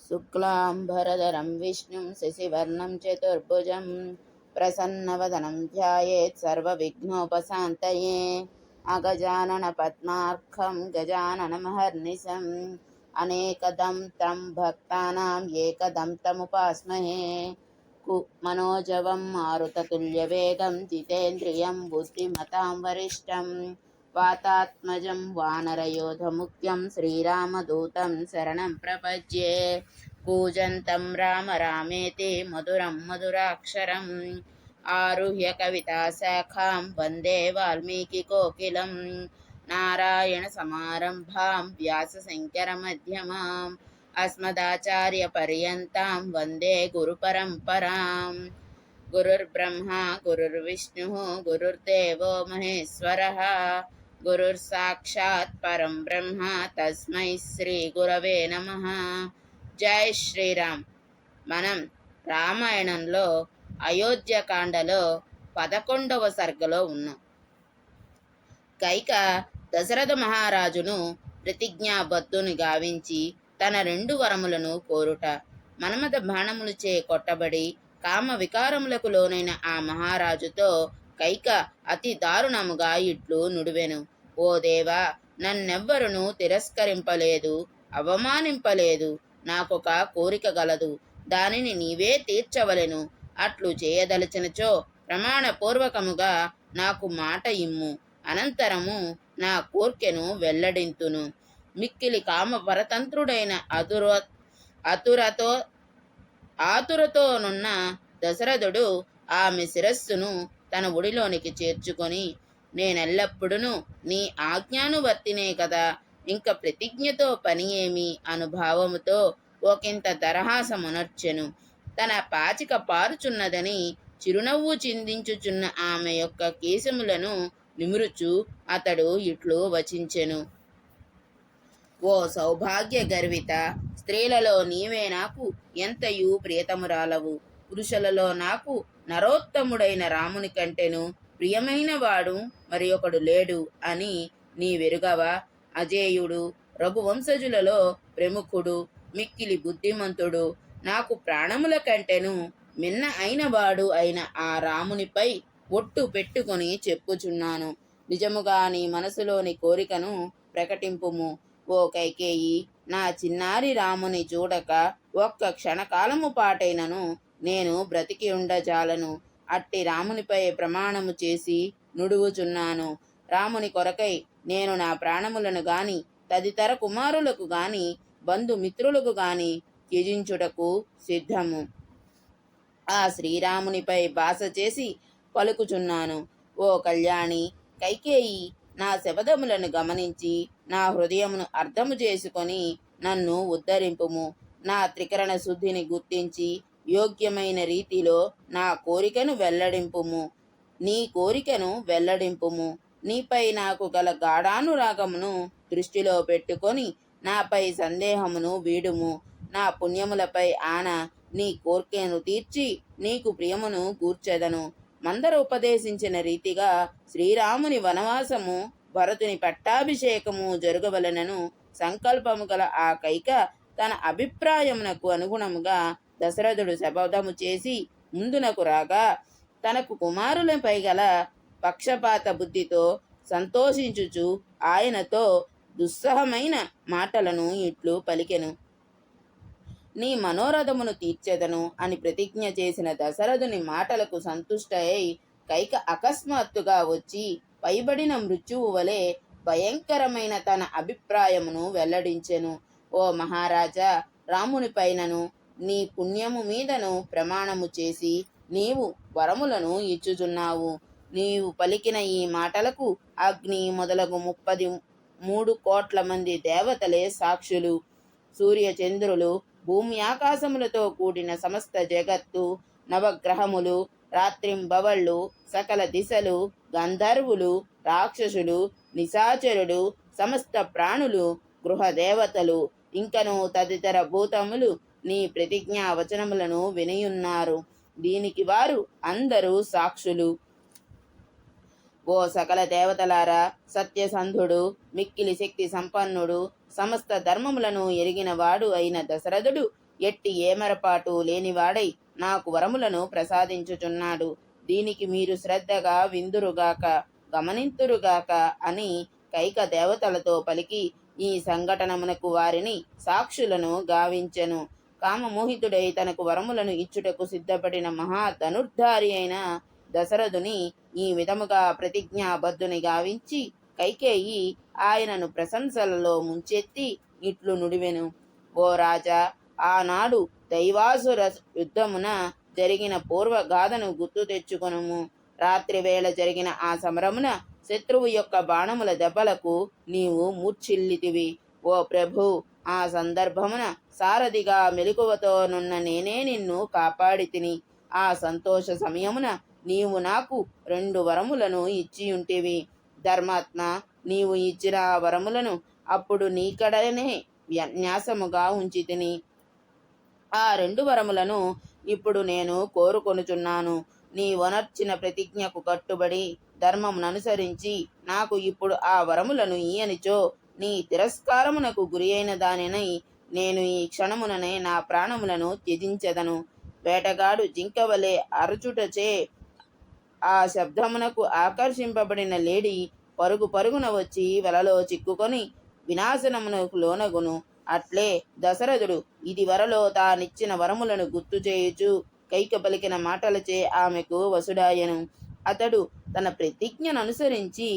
शुक्लाम्बरधरं विष्णुं शशिवर्णं चतुर्भुजं प्रसन्नवदनं ध्यायेत् सर्वविघ्नोपशान्तये। अगजाननपद्मार्कं गजाननमहर्निशम् अनेकदं तं भक्तानां एकदं तमुपास्महे। मनोजवं मारुततुल्यवेगं जितेन्द्रियं बुद्धिमतां वरिष्ठं वातात्मजं वानरयोधमुख्यं श्रीरामदूतं शरणं प्रपद्ये। कूजन्तं राम रामेति मधुरं मधुराक्षरम् आरुह्य कविताशाखां वन्दे वाल्मीकिकोकिलं नारायणसमारम्भां व्यासशङ्करमध्यमाम् अस्मदाचार्यपर्यन्तां वन्दे गुरुपरम्पराम्। गुरुर्ब्रह्मा गुरुर्विष्णुः गुरुर्देवो महेश्वरः गुरुर्साक्षात् परं ब्रह्म तस्मै శ్రీ గురవే నమః। జై శ్రీరామ్। మనం రామాయణంలో అయోధ్యకాండలో 11వ సర్గలో ఉన్నాం. కైక దశరథ మహారాజును ప్రతిజ్ఞాబద్ధుని గావించి తన 2 వరములను కోరుట, మన్మథ బాణములచే కొట్టబడి కామ వికారములకు లోనైన ఆ మహారాజుతో కైక అతి దారుణముగా ఇట్లు నుడివెను. ఓ దేవా, నన్నెవ్వరును తిరస్కరింపలేదు, అవమానింపలేదు. నాకొక కోరిక గలదు, దానిని నీవే తీర్చవలెను. అట్లు చేయదలచినచో ప్రమాణపూర్వకముగా నాకు మాట ఇమ్ము. అనంతరము నా కోర్కెను వెల్లడింతును. మిక్కిలి కామ పరతంత్రుడైన ఆతురతోనున్న దశరథుడు ఆమె శిరస్సును తన ఒడిలోనికి చేర్చుకొని, నేనెల్లప్పుడూ నీ ఆజ్ఞానువర్తినే కదా, ఇంక ప్రతిజ్ఞతో పని ఏమి అనుభావముతో ఒకంత దరహాసమునర్చెను. తన పాచిక పారుచున్నదని చిరునవ్వు చిందించుచున్న ఆమె యొక్క కేశములను నిమురుచు అతడు ఇట్లు వచించెను. ఓ సౌభాగ్య గర్విత, స్త్రీలలో నీవే నాకు ఎంతయు ప్రియతమురాలవు. పురుషులలో నాకు నరోత్తముడైన రాముని కంటెను ప్రియమైన వాడు మరి ఒకడు లేడు అని నీవెరుగవా? అజేయుడు, రఘువంశజులలో ప్రముఖుడు, మిక్కిలి బుద్ధిమంతుడు, నాకు ప్రాణముల కంటెను మిన్న అయినవాడు అయిన ఆ రామునిపై ఒట్టు పెట్టుకుని చెప్పుచున్నాను. నిజముగా నీ మనసులోని కోరికను ప్రకటింపుము. ఓ కైకేయి, నా చిన్నారి రాముని చూడక ఒక్క క్షణకాలము పాటైనను నేను బ్రతికి ఉండజాలను. అట్టి రామునిపై ప్రమాణము చేసి నుడువుచున్నాను. రాముని కొరకై నేను నా ప్రాణములను గాని తదితర కుమారులకు గాని బంధుమిత్రులకు గాని త్యజించుటకు సిద్ధము. ఆ శ్రీరామునిపై బాస చేసి పలుకుచున్నాను. ఓ కళ్యాణి, కైకేయి, నా శబదములను గమనించి నా హృదయమును అర్థము చేసుకొని నన్ను ఉద్ధరింపుము. నా త్రికరణ శుద్ధిని గుర్తించి యోగ్యమైన రీతిలో నా కోరికను వెల్లడింపుము. నీ కోరికను వెల్లడింపుము. నీపై నాకు గల గాఢానురాగమును దృష్టిలో పెట్టుకొని నాపై సందేహమును వీడుము. నా పుణ్యములపై ఆన నీ కోర్కెను తీర్చి నీకు ప్రియమును కూర్చెదను. మందర ఉపదేశించిన రీతిగా శ్రీరాముని వనవాసము, భరతుని పట్టాభిషేకము జరగవలనను సంకల్పము గల ఆ కైక తన అభిప్రాయమునకు అనుగుణముగా దశరథుడు శపథము చేసి ముందునకు రాగా, తనకు కుమారులపై గల పక్షపాత బుద్ధితో సంతోషించుచు ఆయనతో దుస్సహమైన మాటలను ఇట్లు పలికెను. నీ మనోరథమును తీర్చెదను అని ప్రతిజ్ఞ చేసిన దశరథుని మాటలకు సంతుష్టయై కైక అకస్మాత్తుగా వచ్చి పైబడిన మృత్యువు వలె భయంకరమైన తన అభిప్రాయమును వెల్లడించెను. ఓ మహారాజా, రామునిపైనను నీ పుణ్యము మీదను ప్రమాణము చేసి నీవు వరములను ఇచ్చుచున్నావు. నీవు పలికిన ఈ మాటలకు అగ్ని మొదలగు 33 కోట్ల మంది దేవతలే సాక్షులు. సూర్యచంద్రులు, భూమి ఆకాశములతో కూడిన సమస్త జగత్తు, నవగ్రహములు, రాత్రింబవళ్ళు, సకల దిశలు, గంధర్వులు, రాక్షసులు, నిశాచరుడు, సమస్త ప్రాణులు, గృహదేవతలు, ఇంకను తదితర భూతములు నీ ప్రతిజ్ఞా వచనములను వినియున్నారు. దీనికి వారు అందరూ సాక్షులు. ఓ సకల దేవతలారా, సత్యసంధుడు, మిక్కిలి శక్తి సంపన్నుడు, సమస్త ధర్మములను ఎరిగిన వాడు అయిన దశరథుడు ఎట్టి ఏమరపాటు లేనివాడై నాకు వరములను ప్రసాదించుచున్నాడు. దీనికి మీరు శ్రద్ధగా విందురుగాక, గమనింతురుగాక అని కైక దేవతలతో పలికి ఈ సంఘటనమునకు వారిని సాక్షులను గావించెను. కామమోహితుడై తనకు వరములను ఇచ్చుటకు సిద్ధపడిన మహాధనుర్ధారి అయిన దశరథుని ఈ విధముగా ప్రతిజ్ఞాబద్ధుని గావించి కైకేయి ఆయనను ప్రశంసలలో ముంచెత్తి ఇట్లు నుడివెను. ఓ రాజా, ఆనాడు దైవాసుర యుద్ధమున జరిగిన పూర్వగాథను గుర్తు తెచ్చుకొనుము. రాత్రి వేళ జరిగిన ఆ సమరమున శత్రువు యొక్క బాణముల దెబ్బలకు నీవు మూర్ఛిల్లితివి. ఓ ప్రభు, ఆ సందర్భమున సారథిగా మెలకువతోనున్న నేనే నిన్ను కాపాడి తిని. ఆ సంతోష సమయమున నీవు నాకు 2 వరములను ఇచ్చియుంటివి. ధర్మాత్మ, నీవు ఇచ్చిన ఆ వరములను అప్పుడు నీకడనే న్యాసముగా ఉంచి తిని. ఆ 2 వరములను ఇప్పుడు నేను కోరుకొనుచున్నాను. నీ వనర్చిన ప్రతిజ్ఞకు కట్టుబడి ధర్మముననుసరించి నాకు ఇప్పుడు ఆ వరములను ఇయ్యనిచో నీ తిరస్కారమునకు గురి అయిన దానినై నేను ఈ క్షణముననే నా ప్రాణములను త్యజించెదను. వేటగాడు జింకవలే అరచుటచే ఆ శబ్దమునకు ఆకర్షింపబడిన లేడి పరుగు పరుగున వచ్చి వలలో చిక్కుకొని వినాశనమునకు లోనగును. అట్లే దశరథుడు ఇది వరలో తానిచ్చిన వరములను గుర్తు చేయుచు కైక పలికిన మాటలచే ఆమెకు వసుడాయను. అతడు తన ప్రతిజ్ఞను అనుసరించి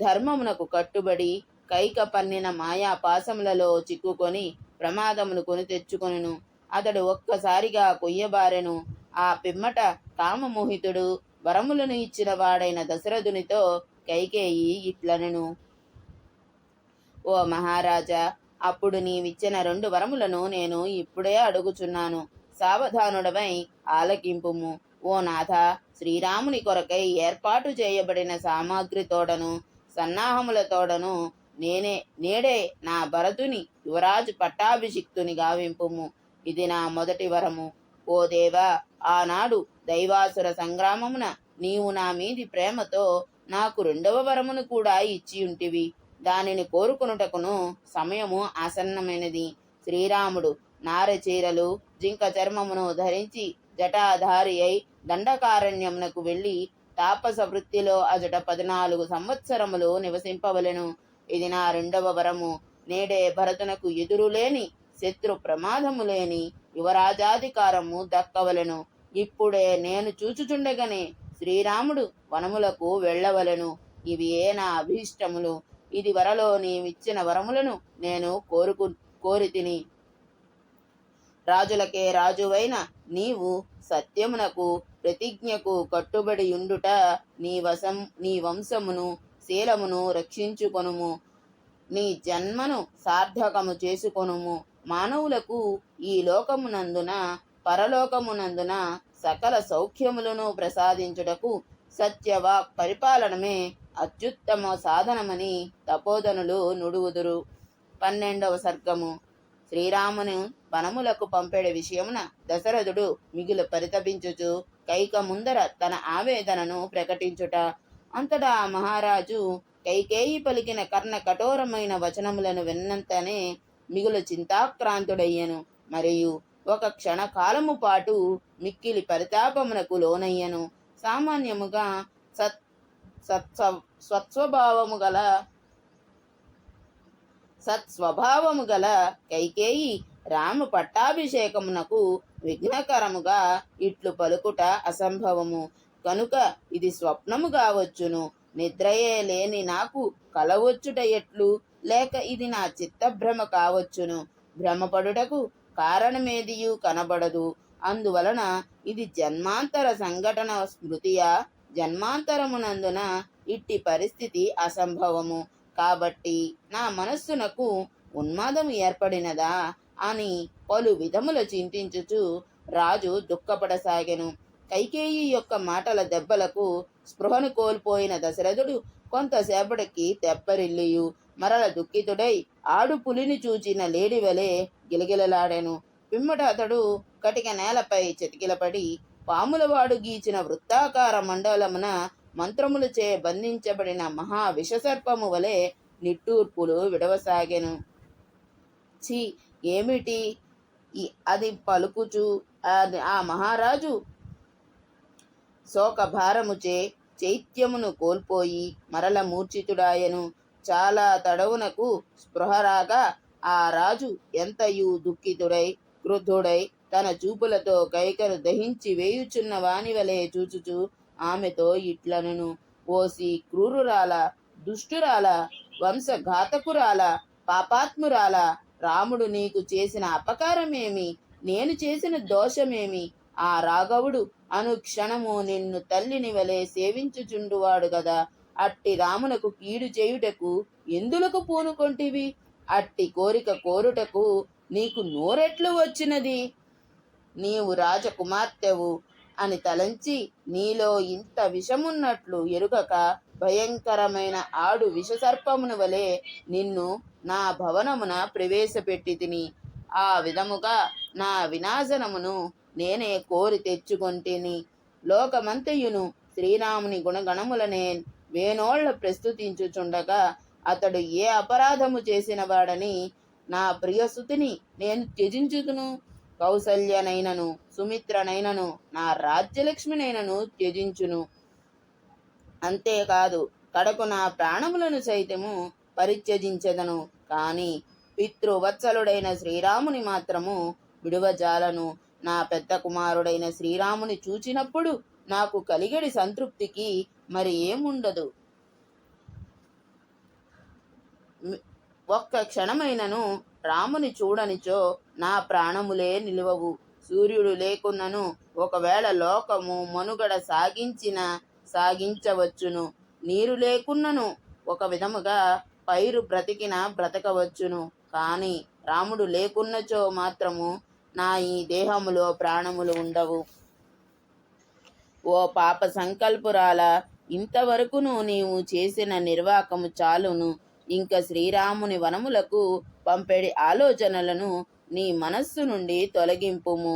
ధర్మమునకు కట్టుబడి కైక పన్నిన మాయా పాశములలో చిక్కుకొని ప్రమాదమును కొని తెచ్చుకొనును. అతడు ఒక్కసారిగా కొయ్యబారెను. ఆ పిమ్మట కామమోహితుడు వరములను ఇచ్చిన వాడైన దశరథునితో కైకేయి ఇట్లనెను. ఓ మహారాజా, అప్పుడు నీవిచ్చిన 2 వరములను నేను ఇప్పుడే అడుగుచున్నాను. సావధానుడవై ఆలకింపుము. ఓ నాథ, శ్రీరాముని కొరకై ఏర్పాటు చేయబడిన సామాగ్రితోడను సన్నాహములతోడను నేడే నా భరతుని యువరాజు పట్టాభిషిక్తుని గావింపుము. ఇది నా మొదటి వరము. ఓ దేవా, ఆనాడు దైవాసుర సంగ్రామమున నీవు నా మీది ప్రేమతో నాకు 2వ వరమును కూడా ఇచ్చియుంటివి. దానిని కోరుకొనుటకును సమయము ఆసన్నమైనది. శ్రీరాముడు నారచీరలు జింక చర్మమును ధరించి జటాధారి అయి దండకారణ్యమునకు వెళ్ళి తాపస వృత్తిలో అజట 14 సంవత్సరములు నివసింపవలెను. ఇది నా 2వ వరము. నేడే భరతునకు ఎదురులేని శత్రు ప్రమాదము లేని యువరాజాధికారము దక్కవలెను. ఇప్పుడే నేను చూచుచుండగానే శ్రీరాముడు వనములకు వెళ్ళవలెను. ఇవి ఏ నా అభీష్టములు. ఇది వరలో నీవిచ్చిన వరములను నేను కోరితిని. రాజులకే రాజువైన నీవు సత్యమునకు ప్రతిజ్ఞకు కట్టుబడి ఉండుట నీ వంశమును శీలమును రక్షించుకొనుము. నీ జన్మను సార్థకము చేసుకొనుము. మానవులకు ఈ లోకమునందున పరలోకమునందున సకల సౌఖ్యములను ప్రసాదించుటకు సత్యవాక్ పరిపాలనమే అత్యుత్తమ సాధనమని తపోధనులు నుడువుదురు. 12వ సర్గము. శ్రీరామును వనములకు పంపెడు విషయమున దశరథుడు మిగులు పరితపించుచు కైక ముందర తన ఆవేదనను ప్రకటించుట. అంతటా ఆ మహారాజు కైకేయి పలికిన కర్ణ కఠోరమైన వచనములను విన్నంతనే మిగులు చింతాక్రాంతుడయ్యను. మరియు ఒక క్షణకాలము పాటు మిక్కిలి పరితాపమునకు లోనయ్యను. సామాన్యముగా సత్స్వభావము గల కైకేయి రామ పట్టాభిషేకమునకు విఘ్నకరముగా ఇట్లు పలుకుట అసంభవము. కనుక ఇది స్వప్నము కావచ్చును. నిద్రయే లేని నాకు కలవచ్చుట ఎట్లు? లేక ఇది నా చిత్తభ్రమ కావచ్చును. భ్రమపడుటకు కారణమేదియు కనబడదు. అందువలన ఇది జన్మాంతర సంఘటన స్మృతియా? జన్మాంతరమునందున ఇట్టి పరిస్థితి అసంభవము. కాబట్టి నా మనస్సునకు ఉన్మాదము ఏర్పడినదా అని పలు విధముల చింతించుచు రాజు దుఃఖపడసాగెను. కైకేయి యొక్క మాటల దెబ్బలకు స్పృహను కోల్పోయిన దశరథుడు కొంతసేపటికి తెప్పరిల్లియు మరల దుఃఖితుడై ఆడు పులిని చూచిన లేడివలే గిలగిలలాడెను. పిమ్మట అతడు కటిక నేలపై చతికిలపడి పాములవాడు గీచిన వృత్తాకార మండలమున మంత్రములచే బంధించబడిన మహా విషసర్పము వలె నిట్టూర్పులు విడవసాగెను. ఛీ, ఏమిటి అది పలుకుచు ఆ మహారాజు శోకభారముచే చైత్యమును కోల్పోయి మరల మూర్ఛితుడాయను. చాలా తడవునకు స్పృహరాగా ఆ రాజు ఎంతయు దుఃఖితుడై క్రుద్ధుడై తన చూపులతో కైకను దహించి వేయుచున్న వానివలే చూచుచు ఆమెతో ఇట్లనెను. ఓసి క్రూరురాల, దుష్టురాల, వంశఘాతకురాల, పాపాత్మురాల, రాముడు నీకు చేసిన అపకారమేమి? నేను చేసిన దోషమేమి? ఆ రాఘవుడు అనుక్షణము నిన్ను తల్లిని వలె సేవించుచుండువాడు గదా. అట్టి రామునకు కీడు చేయుటకు ఎందులకు పూనుకొంటివి? అట్టి కోరిక కోరుటకు నీకు నోరెట్లు వచ్చినది? నీవు రాజకుమార్తెవు అని తలంచి నీలో ఇంత విషమున్నట్లు ఎరుగక భయంకరమైన ఆడు విషసర్పమును వలె నిన్ను నా భవనమున ప్రవేశపెట్టి తిని ఆ విధముగా నా వినాశనమును నేనే కోరి తెచ్చుకొంటిని. లోకమంతయును శ్రీరాముని గుణగణములనే వేనోళ్ల ప్రస్తుతించుచుండగా అతడు ఏ అపరాధము చేసిన వాడని నా ప్రియసుతిని నేను త్యజించుతును? కౌసల్యనైనను సుమిత్రనైనను నా రాజ్యలక్ష్మినైనను త్యజించును. అంతేకాదు కడకు నా ప్రాణములను సైతము పరిత్యజించెదను. కాని పితృవత్సలుడైన శ్రీరాముని మాత్రము విడువజాలను. నా పెద్ద కుమారుడైన శ్రీరాముని చూచినప్పుడు నాకు కలిగడి సంతృప్తికి మరి ఏముండదు. ఒక్క క్షణమైనను రాముని చూడనిచో నా ప్రాణములే నిలువవు. సూర్యుడు లేకున్నను ఒకవేళ లోకము మనుగడ సాగించవచ్చును. నీరు లేకున్నను ఒక విధముగా పైరు బ్రతికిన బ్రతకవచ్చును. కాని రాముడు లేకున్నచో మాత్రము నా ఈ దేహములో ప్రాణములు ఉండవు. ఓ పాప సంకల్పురాల, ఇంతవరకును నీవు చేసిన నిర్వాకము చాలును. ఇంక శ్రీరాముని వనములకు పంపెడి ఆలోచనలను నీ మనస్సు నుండి తొలగింపుము.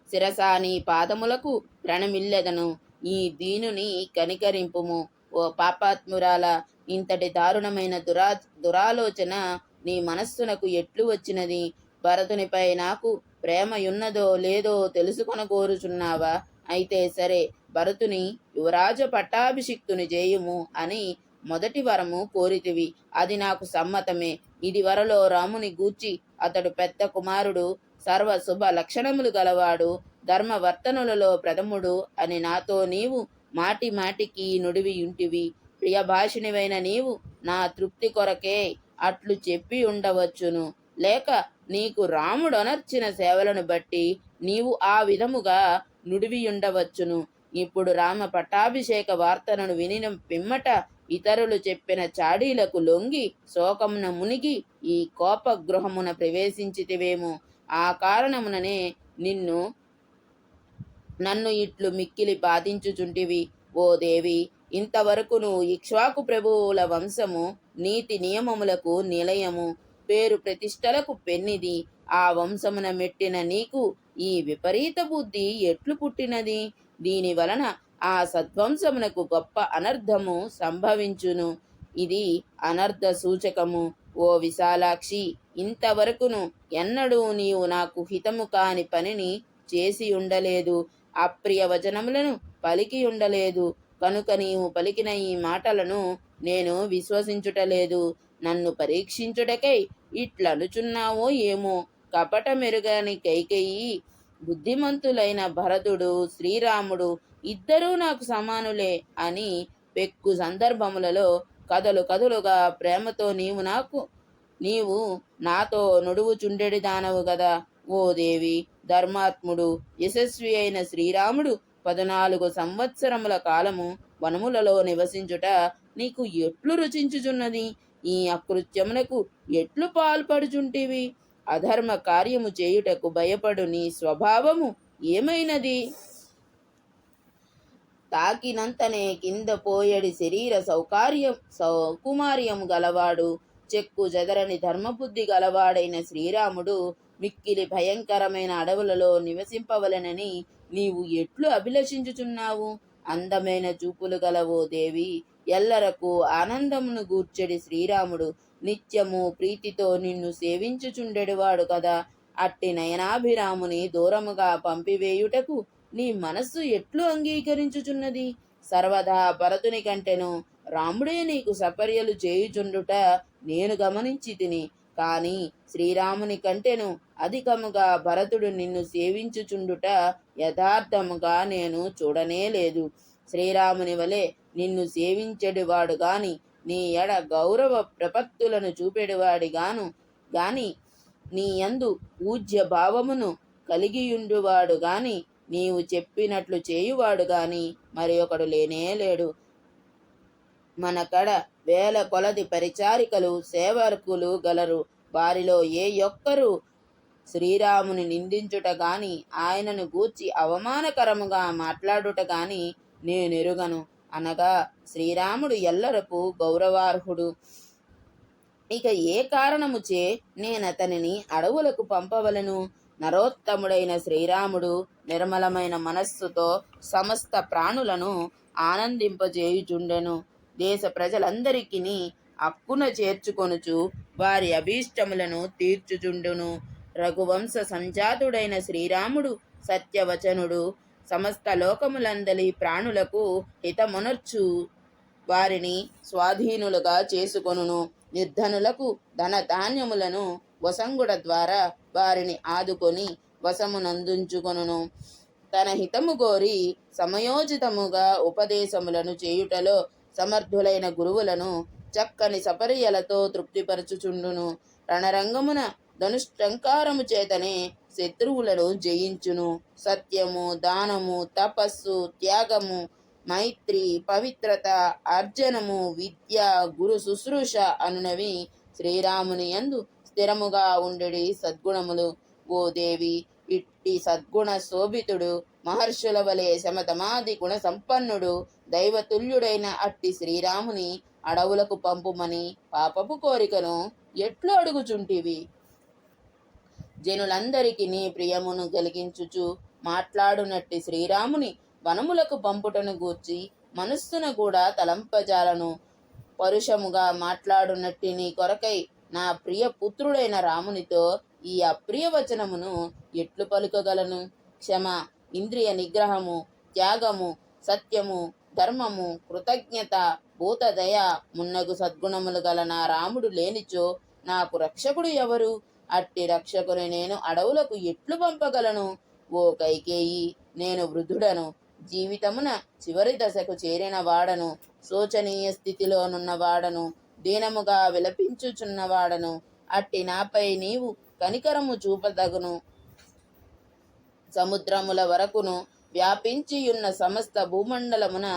శిరసా నీ పాదములకు ప్రణమిల్లెదను. ఈ దీనుని కనికరింపుము. ఓ పాపాత్మురాల, ఇంతటి దారుణమైన దురాలోచన నీ మనస్సునకు ఎట్లు వచ్చినది? భరతునిపై నాకు ప్రేమయున్నదో లేదో తెలుసుకొనగోరుచున్నావా? అయితే సరే, భరతుని యువరాజ పట్టాభిషిక్తుని చేయుము అని మొదటి వరము కోరితివి. అది నాకు సమ్మతమే. ఇది వరలో రాముని గూర్చి అతడు పెద్ద కుమారుడు, సర్వ శుభ లక్షణములు గలవాడు, ధర్మవర్తనులలో ప్రథముడు అని నాతో నీవు మాటి మాటికి నుడివియుంటివి. ప్రియభాషిణివైన నీవు నా తృప్తి కొరకే అట్లు చెప్పి ఉండవచ్చును. లేక నీకు రాముడనర్చిన సేవలను బట్టి నీవు ఆ విధముగా నుడివియుండవచ్చును. ఇప్పుడు రామ పట్టాభిషేక వార్తలను వినిన పిమ్మట ఇతరులు చెప్పిన చాడీలకు లొంగి శోకమున మునిగి ఈ కోపగృహమున ప్రవేశించితివేమో. ఆ కారణముననే నన్ను ఇట్లు మిక్కిలి బాధించుచుంటివి. ఓ దేవి, ఇంతవరకు నువ్వు ఇక్ష్వాకు ప్రభువుల వంశము నీతి నియమములకు నిలయము, పేరు ప్రతిష్టలకు పెన్నిది. ఆ వంశమున మెట్టిన నీకు ఈ విపరీత బుద్ధి ఎట్లు పుట్టినది? దీని వలన ఆ సద్వంశమునకు గొప్ప అనర్థము సంభవించును. ఇది అనర్థ సూచకము. ఓ విశాలాక్షి, ఇంతవరకును ఎన్నడూ నీవు నాకు హితము కాని పనిని చేసి ఉండలేదు, అప్రియ వచనములను పలికి ఉండలేదు. కనుక నీవు పలికిన ఈ మాటలను నేను విశ్వసించుటలేదు. నన్ను పరీక్షించుటకై ఇట్లనుచున్నావో ఏమో. కపట మెరుగని కైకేయి, బుద్ధిమంతులైన భరతుడు, శ్రీరాముడు ఇద్దరూ నాకు సమానులే అని పెక్కు సందర్భములలో కదలుగా ప్రేమతో నీవు నాతో నుడువుచుండెడి దానవు గదా. ఓ దేవి, ధర్మాత్ముడు యశస్వి అయిన శ్రీరాముడు 14 సంవత్సరముల కాలము వనములలో నివసించుట నీకు ఎట్లు రుచించుచున్నది? ఈ అకృత్యమునకు ఎట్లు పాల్పడుచుంటివి? అధర్మ కార్యము చేయుటకు భయపడు నీ స్వభావము ఏమైనది? తాకినంతనే కింద పోయడి శరీర సౌకుమార్యము గలవాడు, చెక్కు చెదరని ధర్మబుద్ధి గలవాడైన శ్రీరాముడు మిక్కిలి భయంకరమైన అడవులలో నివసింపవలెనని నీవు ఎట్లు అభిలషించుచున్నావు? అందమైన చూపులు గలవో దేవి, ఎల్లరకు ఆనందమును గూర్చెడి శ్రీరాముడు నిత్యము ప్రీతితో నిన్ను సేవించుచుండెడివాడు కదా. అట్టి నయనాభిరాముని దూరముగా పంపివేయుటకు నీ మనస్సు ఎట్లు అంగీకరించుచున్నది? సర్వదా భరతుని కంటెను రాముడే నీకు సపర్యలు చేయుచుండుట నేను గమనించి తిని. కాని శ్రీరాముని కంటెను అధికముగా భరతుడు నిన్ను సేవించుచుండుట యథార్థముగా నేను చూడనే లేదు. శ్రీరాముని వలె నిన్ను సేవించెడివాడు గాని, నీ ఎడ గౌరవ ప్రపత్తులను గాని నీ యందు పూజ్య భావమును కలిగియుండువాడు గాని, నీవు చెప్పినట్లు చేయువాడు గాని మరి ఒకడు లేనే లేడు. మనకడ వేల కొలది పరిచారికలు సేవకులు గలరు. వారిలో ఏ ఒక్కరు శ్రీరాముని నిందించుట గాని, ఆయనను గూర్చి అవమానకరముగా మాట్లాడుట గాని నేనెరుగను అనగా శ్రీరాముడు ఎల్లరకు గౌరవార్హుడు. ఇక ఏ కారణముచే నేనతనిని అడవులకు పంపవలను? నరోత్తముడైన శ్రీరాముడు నిర్మలమైన మనస్సుతో సమస్త ప్రాణులను ఆనందింపజేయుచుండెను. దేశ ప్రజలందరికీ అక్కున చేర్చుకొనుచు వారి అభీష్టములను తీర్చుచుండును. రఘువంశ సంజాతుడైన శ్రీరాముడు సత్యవచనుడు. సమస్త లోకములందలి ప్రాణులకు హితమునర్చు వారిని స్వాధీనులుగా చేసుకొనును. నిర్ధనులకు ధన ధాన్యములను వసంగుడ ద్వారా వారిని ఆదుకొని వశమునందుంచుకొనును. తన హితము కోరి సమయోచితముగా ఉపదేశములను చేయుటలో సమర్థులైన గురువులను చక్కని సపర్యలతో తృప్తిపరచుచుండును. రణరంగమున ధనుష్టంకారము చేతనే శత్రువులను జయించును. సత్యము, దానము, తపస్సు, త్యాగము, మైత్రి, పవిత్రత, అర్జనము, విద్య, గురు శుశ్రూష అనునవి శ్రీరాముని యందు స్థిరముగా ఉండెడి సద్గుణములు. ఓ దేవి, ఇట్టి సద్గుణ శోభితుడు, మహర్షుల వలె శమతమాది గుణ సంపన్నుడు, దైవతుల్యుడైన అట్టి శ్రీరాముని అడవులకు పంపుమని పాపపు కోరికను ఎట్లు అడుగుచుంటివి? జనులందరికీ నీ ప్రియమును కలిగించుచు మాట్లాడునట్టి శ్రీరాముని వనములకు పంపుటను గూర్చి మనస్సున కూడా తలంపజాలను. పరుషముగా మాట్లాడునట్టి నీ కొరకై నా ప్రియ పుత్రుడైన రామునితో ఈ అప్రియ వచనమును ఎట్లు పలుకగలను? క్షమ, ఇంద్రియ నిగ్రహము, త్యాగము, సత్యము, ధర్మము, కృతజ్ఞత, భూతదయ మున్నగు సద్గుణములు గల నా రాముడు లేనిచో నాకు రక్షకుడు ఎవరు? అట్టి రక్షకుని నేను అడవులకు ఎట్లు పంపగలను? ఓ కైకేయి, నేను వృద్ధుడను, జీవితమున చివరి దశకు చేరిన వాడను, శోచనీయ స్థితిలోనున్నవాడను, దీనముగా విలపించుచున్నవాడను. అట్టి నాపై నీవు కనికరము చూపదగును. సముద్రముల వరకును వ్యాపించియున్న సమస్త భూమండలమున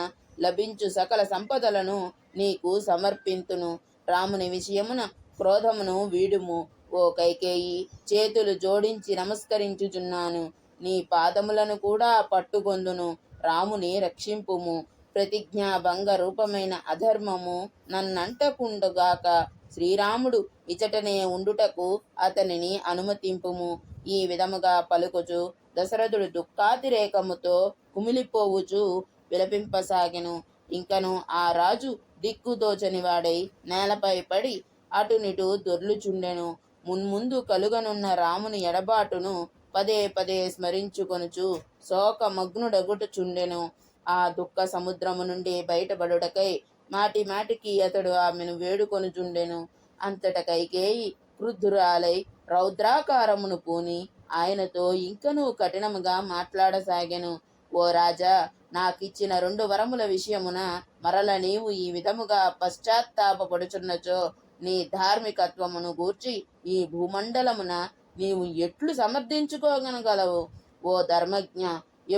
లభించు సకల సంపదలను నీకు సమర్పింతును. రాముని విషయమున క్రోధమును వీడుము. ఓ కైకేయి, చేతులు జోడించి నమస్కరించుచున్నాను. నీ పాదములను కూడా పట్టుకొందును. రాముని రక్షింపుము. ప్రతిజ్ఞా భంగ రూపమైన అధర్మము నన్నంటకుండుగాక. శ్రీరాముడు ఇచటనే ఉండుటకు అతనిని అనుమతింపుము. ఈ విధముగా పలుకుచు దశరథుడు దుఃఖాతిరేకముతో కుమిలిపోవుచు విలపింపసాగెను. ఇంకను ఆ రాజు దిక్కుతోచని వాడై నేలపై పడి అటునిటు దొర్లుచుండెను. మున్ముందు కలుగనున్న రాముని ఎడబాటును పదే పదే స్మరించుకొనుచు శోకమగ్నుడగుటచుండెను. ఆ దుఃఖ సముద్రము నుండి బయటపడుటకై మాటి మాటికి అతడు ఆమెను వేడుకొనుచుండెను. అంతట కైకేయి క్రుద్ధురాలై రౌద్రాకారమును పూని ఆయనతో ఇంకనూ కఠినముగా మాట్లాడసాగెను. ఓ రాజా, నాకిచ్చిన 2 వరముల విషయమున మరల నీవు ఈ విధముగా పశ్చాత్తాపపడుచున్నచో నీ ధార్మికత్వమును గూర్చి ఈ భూమండలమున నీవు ఎట్లు సమర్థించుకోగలవు? ఓ ధర్మజ్ఞ,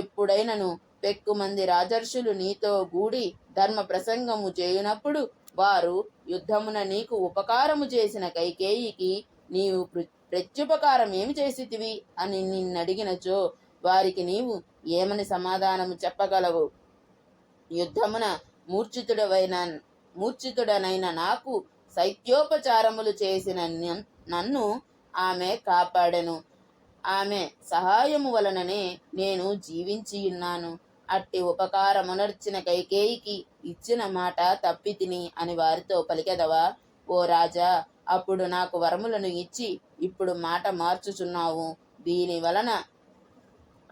ఎప్పుడైనను పెక్కుమంది రాజర్షులు నీతో గూడి ధర్మ ప్రసంగము చేయునప్పుడు వారు యుద్ధమున నీకు ఉపకారము చేసిన కైకేయికి నీవు ప్రత్యుపకారం ఏమి చేసితివి అని నిన్నడిగినచో వారికి నీవు ఏమని సమాధానము చెప్పగలవు? యుద్ధమున మూర్ఛితుడనైన నాకు శైత్యోపచారములు చేసిన నన్ను ఆమె కాపాడెను. ఆమె సహాయము వలననే నేను జీవించియున్నాను. అట్టి ఉపకారమునర్చిన కైకేయికి ఇచ్చిన మాట తప్పితిని అని వారితో పలికెదవా? ఓ రాజా, అప్పుడు నాకు వరములను ఇచ్చి ఇప్పుడు మాట మార్చుచున్నావు. దీని వలన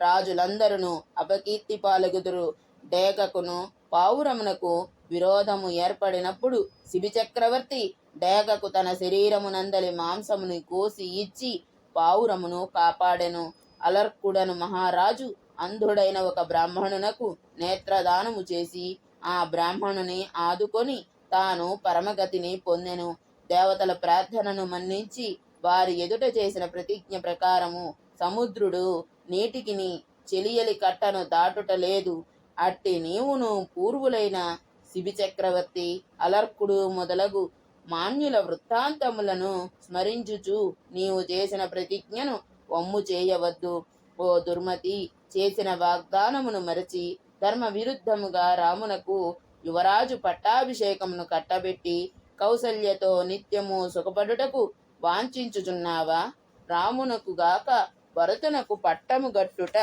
రాజులందరూ అపకీర్తి పాలగుదురు. డేగకును పావురమునకు విరోధము ఏర్పడినప్పుడు శిబి చక్రవర్తి డేగకు తన శరీరమునందలి మాంసమును కోసి ఇచ్చి పావురమును కాపాడెను. అలర్కుడను మహారాజు అంధుడైన ఒక బ్రాహ్మణునకు నేత్రదానము చేసి ఆ బ్రాహ్మణుని ఆదుకొని తాను పరమగతిని పొందెను. దేవతల ప్రార్థనను మన్నించి వారి ఎదుట చేసిన ప్రతిజ్ఞ ప్రకారము సముద్రుడు నీటికిని చెలియలి కట్టను దాటుట లేదు. అట్టి నీవును పూర్వులైన శిబి చక్రవర్తి, అలర్కుడు మొదలగు మాన్యుల వృత్తాంతములను స్మరించుచు నీవు చేసిన ప్రతిజ్ఞను వమ్ము చేయవద్దు. ఓ దుర్మతి, చేసిన వాగ్దానమును మరచి ధర్మ విరుద్ధముగా రామునకు యువరాజు పట్టాభిషేకమును కట్టబెట్టి కౌసల్యతో నిత్యము సుఖపడుటకు వాంఛించుచున్నావా? రామునకు గాక భరతునకు పట్టము గట్టుట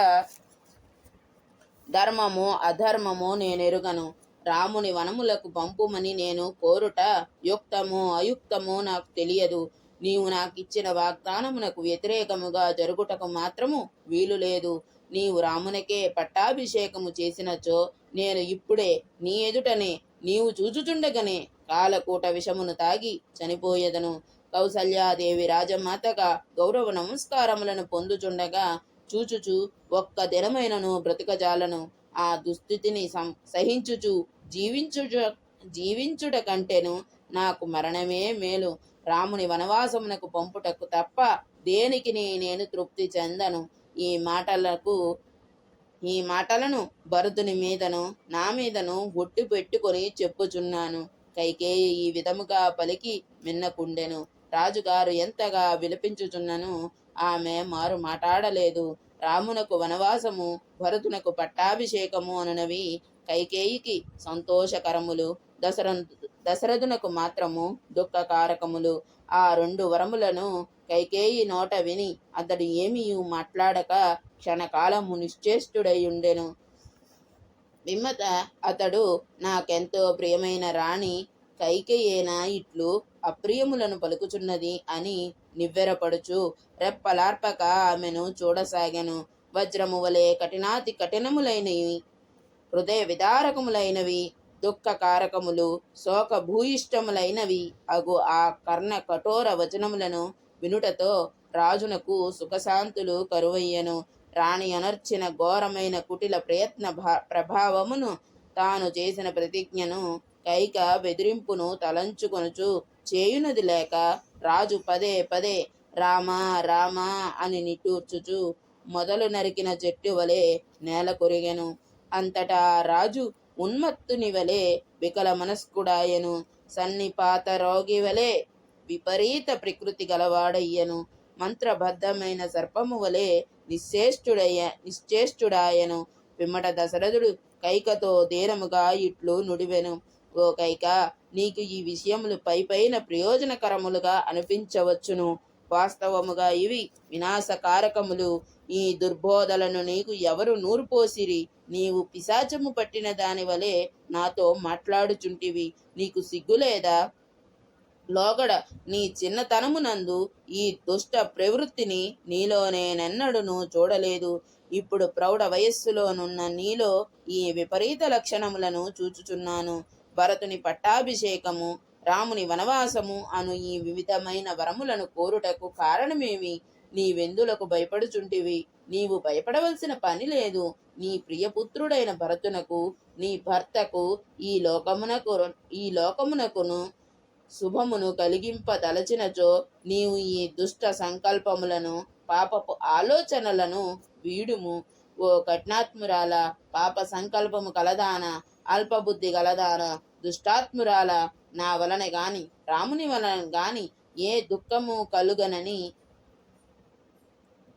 ధర్మము అధర్మము నేనెరుగను. రాముని వనములకు పంపుమని నేను కోరుట యుక్తము అయుక్తము నాకు తెలియదు. నీవు నాకిచ్చిన వాగ్దానమునకు వ్యతిరేకముగా జరుగుటకు మాత్రము వీలు లేదు. నీవు రామునికే పట్టాభిషేకము చేసినచో నేను ఇప్పుడే నీ ఎదుటనే నీవు చూచుచుండగనే కాలకూట విషమును తాగి చనిపోయేదను. కౌసల్యాదేవి రాజమాతగా గౌరవ నమస్కారములను పొందుచుండగా చూచుచు ఒక్క దినమైనను బ్రతుకజాలను. ఆ దుస్థితిని సహించుచు జీవించుట కంటేను నాకు మరణమే మేలు. రాముని వనవాసమునకు పంపుటకు తప్ప దేనికి నేను తృప్తి చెందను. ఈ మాటలను భరతుని మీదను నా మీదను ఒట్టు పెట్టుకొని చెప్పుచున్నాను. కైకేయి ఈ విధముగా పలికి మిన్నకుండెను. రాజుగారు ఎంతగా విలపించుచున్నను ఆమె మారు మాట్లాడలేదు. రామునకు వనవాసము, భరతునకు పట్టాభిషేకము అనునవి కైకేయికి సంతోషకరములు, దశరథునకు మాత్రము దుఃఖకారకములు. ఆ రెండు వరములను కైకేయి నోట విని అతడు ఏమీ మాట్లాడక క్షణకాలము నిశ్చేష్టుడై ఉండెను. విమ్మత అతడు నాకెంతో ప్రియమైన రాణి కైకేయేనా ఇట్లు అప్రియములను పలుకుచున్నది అని నివ్వెరపడుచు రెప్పలార్పక ఆమెను చూడసాగెను. వజ్రము వలె కఠినాతి కఠినములైనవి, హృదయ విదారకములైనవి, దుఃఖకారకములు, శోక భూయిష్టములైనవి అగు ఆ కర్ణ కఠోర వచనములను వినుటతో రాజునకు సుఖశాంతులు కరువయ్యెను. రాణి అనర్చిన ఘోరమైన కుటిల ప్రయత్న ప్రభావమును, తాను చేసిన ప్రతిజ్ఞను, కైక బెదిరింపును తలంచుకొనుచు చేయునది లేక రాజు పదే పదే రామా రామా అని నిట్టూర్చుచు మొదలు నరికిన చెట్టు వలె నేల కొరిగెను. అంతటా రాజు ఉన్మత్తుని వలె వికల మనస్కుడాయెను. సన్నిపాత రోగి వలె విపరీత ప్రకృతి గలవాడయ్యను. మంత్రబద్ధమైన సర్పము వలె నిశ్చేష్టుడాయను. పిమ్మట దశరథుడు కైకతో ధీరముగా ఇట్లు నుడివెను. ఓ కైక, నీకు ఈ విషయములు పైపైన ప్రయోజనకరములుగా అనిపించవచ్చును. వాస్తవముగా ఇవి వినాశకారకములు. ఈ దుర్బోధలను నీకు ఎవరు నూరుపోసిరి? నీవు పిశాచము పట్టిన దాని వలె నాతో మాట్లాడుచుంటివి. నీకు సిగ్గులేదా? లోగడ నీ చిన్నతనమునందు ఈ దుష్ట ప్రవృత్తిని నీలో నేనెన్నడూనూ చూడలేదు. ఇప్పుడు ప్రౌఢ వయస్సులోనున్న నీలో ఈ విపరీత లక్షణములను చూచుచున్నాను. భరతుని పట్టాభిషేకము, రాముని వనవాసము అను ఈ వివిధమైన వరములను కోరుటకు కారణమేమి? నీవెందులకు భయపడుచుంటివి? నీవు భయపడవలసిన పని లేదు. నీ ప్రియపుత్రుడైన భరతునకు, నీ భర్తకు ఈ లోకమునకును శుభమును కలిగింపదలచినచో నీవు ఈ దుష్ట సంకల్పములను, పాపపు ఆలోచనలను వీడుము. ఓ కఠినాత్మురాల, పాప సంకల్పము కలదాన, అల్పబుద్ధి గలదాన, దుష్టాత్మురాల, నా వలన గాని రాముని వలన గాని ఏ దుఃఖము కలుగనని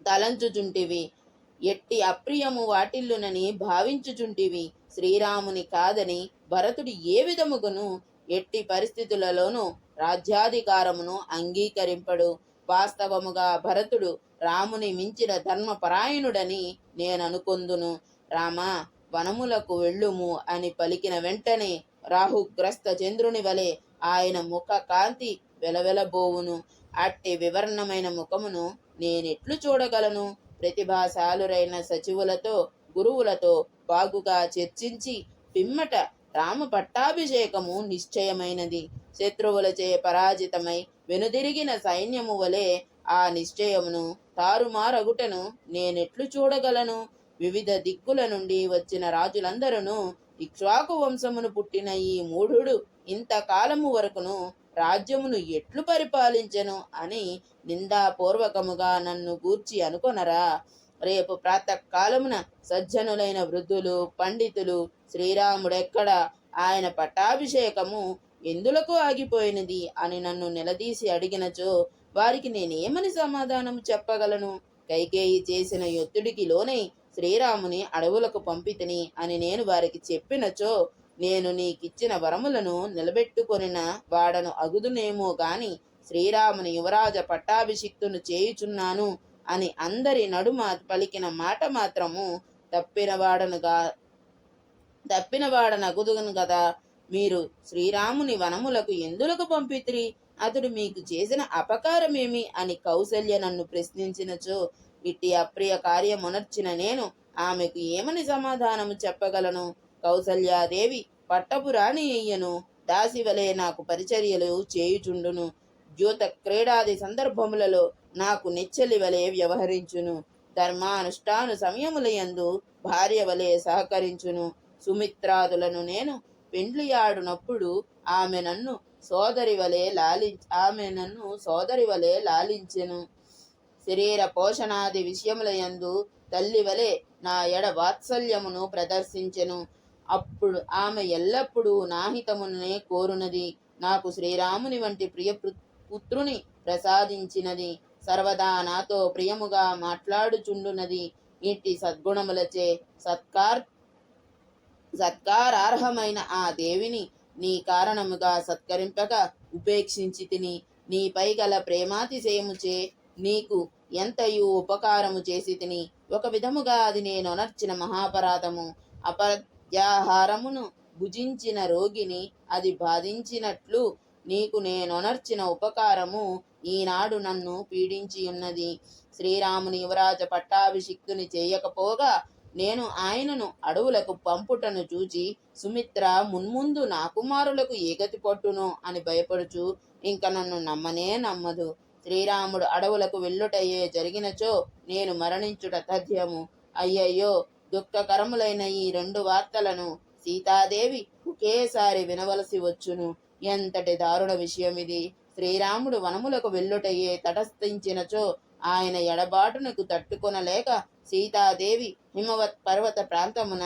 తలంచుచుంటివి. ఎట్టి అప్రియము వాటిల్లునని భావించుచుంటివి. శ్రీరాముని కాదని భరతుడు ఏ విధముగను ఎట్టి పరిస్థితులలోనూ రాజ్యాధికారమును అంగీకరింపడు. వాస్తవముగా భరతుడు రాముని మించిన ధర్మపరాయణుడని నేననుకొందును. రామ, వనములకు వెళ్ళుము అని పలికిన వెంటనే రాహుగ్రస్త చంద్రుని వలె ఆయన ముఖ కాంతి వెలవెలబోవును. అట్టి వివరణమైన ముఖమును నేనెట్లు చూడగలను? ప్రతిభాశాలురైన సచివులతో గురువులతో బాగుగా చర్చించి పిమ్మట రామ పట్టాభిషేకము నిశ్చయమైనది. శత్రువులచే పరాజితమై వెనుదిరిగిన సైన్యము వలె ఆ నిశ్చయమును తారుమారగుటను నేనెట్లు చూడగలను? వివిధ దిక్కుల నుండి వచ్చిన రాజులందరూ ఇక్ష్వాకు వంశమును పుట్టిన ఈ మూఢుడు ఇంతకాలము వరకును రాజ్యమును ఎట్లు పరిపాలించెను అని నిందాపూర్వకముగా నన్ను గూర్చి అనుకొనరా? రేపు ప్రాతకాలమున సజ్జనులైన వృద్ధులు పండితులు శ్రీరాముడెక్కడ, ఆయన పట్టాభిషేకము ఎందులకు ఆగిపోయినది అని నన్ను నిలదీసి అడిగినచో వారికి నేనేమని సమాధానం చెప్పగలను? కైకేయి చేసిన ఒత్తిడికి లోనై శ్రీరాముని అడవులకు పంపితిని అని నేను వారికి చెప్పినచో నేను నీకిచ్చిన వరములను నిలబెట్టుకొనిన వాడను అగుదునేమో గాని శ్రీరాముని యువరాజ పట్టాభిషిక్తును చేయుచున్నాను అని అందరి నడుమ పలికిన మాట మాత్రము తప్పినవాడనగుదును గదా. మీరు శ్రీరాముని వనములకు ఎందులకు పంపితిరి? అతడు మీకు చేసిన అపకారమేమి అని కౌసల్య నన్ను ప్రశ్నించినచో ఇట్టి అప్రియ కార్యమునర్చిన నేను ఆమెకు ఏమని సమాధానము చెప్పగలను? కౌసల్యాదేవి పట్టపు రాణి అయ్యను, దాసివలే నాకు పరిచర్యలు చేయుచుండును, జ్యోత క్రీడాది సందర్భములలో నాకు నెచ్చలి వలె వ్యవహరించును, ధర్మానుష్ఠాను సమయములయందు భార్య వలె సహకరించును. సుమిత్రాదులను నేను పెండ్లియాడునప్పుడు ఆమె నన్ను సోదరి వలె లాలించెను. శరీర పోషణాది విషయములయందు తల్లి వలె నా ఎడ వాత్సల్యమును ప్రదర్శించెను. అప్పుడు ఆమె ఎల్లప్పుడూ నాహితమునే కోరునది. నాకు శ్రీరాముని వంటి ప్రియ పుత్రుని ప్రసాదించినది. సర్వదా నాతో ప్రియముగా మాట్లాడుచుండునది. ఇట్టి సద్గుణములచే సత్కారార్హమైన ఆ దేవిని నీ కారణముగా సత్కరింపక ఉపేక్షించి తిని, నీపై గల ప్రేమాతిశయముచే నీకు ఎంతయు ఉపకారము చేసి తిని. ఒక విధముగా అది నేనొనర్చిన మహాపరాధము. అపద్యాహారమును భుజించిన రోగిని అది బాధించినట్లు నీకు నేనొనర్చిన ఉపకారము ఈనాడు నన్ను పీడించియున్నది. శ్రీరాముని యువరాజ పట్టాభిషిక్తుని చేయకపోగా నేను ఆయనను అడవులకు పంపుటను చూచి సుమిత్ర మున్ముందు నా కుమారులకు ఏ గతి పట్టును అని భయపడుచు ఇంక నన్ను నమ్మనే నమ్మదు. శ్రీరాముడు అడవులకు వెళ్ళుటయే జరిగినచో నేను మరణించుట తథ్యము. అయ్యయ్యో, దుఃఖకరములైన ఈ రెండు వార్తలను సీతాదేవి ఒకేసారి వినవలసి వచ్చును. ఎంతటి దారుణ విషయమిది! శ్రీరాముడు వనములకు వెళ్ళుటయే తటస్థించినచో ఆయన ఎడబాటునకు తట్టుకొనలేక సీతాదేవి హిమవత్ పర్వత ప్రాంతమున